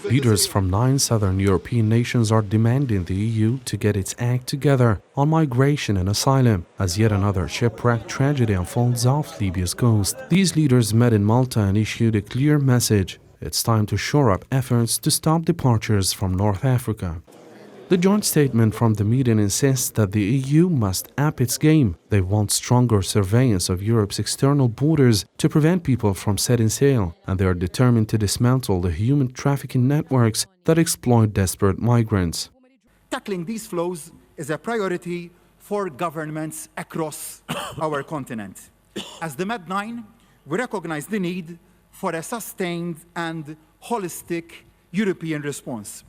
Leaders from 9 southern European nations are demanding the EU to get its act together on migration and asylum, as yet another shipwreck tragedy unfolds off Libya's coast. These leaders met in Malta and issued a clear message. It's time to shore up efforts to stop departures from North Africa. The joint statement from the meeting insists that the EU must up its game. They want stronger surveillance of Europe's external borders to prevent people from setting sail, and they are determined to dismantle the human trafficking networks that exploit desperate migrants. Tackling these flows is a priority for governments across our continent. As the Med9, we recognize the need for a sustained and holistic European response.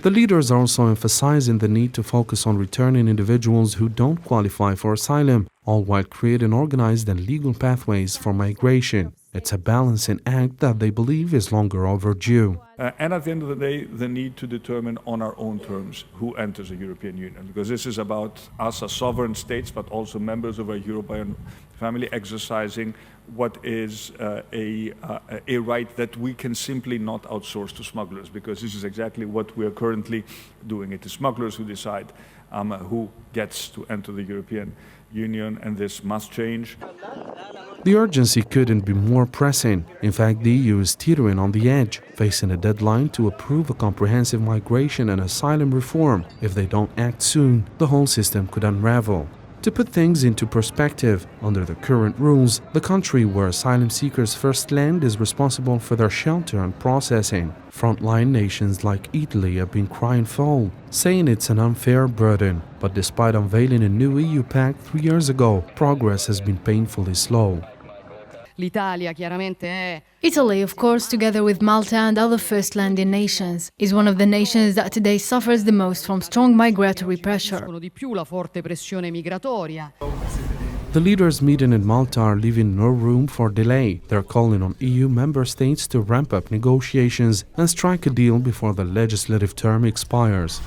The leaders are also emphasizing the need to focus on returning individuals who don't qualify for asylum, all while creating organized and legal pathways for migration. It's a balancing act that they believe is longer overdue. And at the end of the day, the need to determine on our own terms who enters the European Union, because this is about us as sovereign states, but also members of our European family exercising what is a right that we can simply not outsource to smugglers, because this is exactly what we are currently doing. It is smugglers who decide who gets to enter the European Union, and this must change. The urgency couldn't be more pressing. In fact, the EU is teetering on the edge, facing a deadline to approve a comprehensive migration and asylum reform. If they don't act soon, the whole system could unravel. To put things into perspective, under the current rules, the country where asylum seekers first land is responsible for their shelter and processing. Frontline nations like Italy have been crying foul, saying it's an unfair burden. But despite unveiling a new EU pact 3 years ago, progress has been painfully slow. Italy, of course, together with Malta and other first-landing nations, is one of the nations that today suffers the most from strong migratory pressure. The leaders meeting in Malta are leaving no room for delay. They're calling on EU member states to ramp up negotiations and strike a deal before the legislative term expires.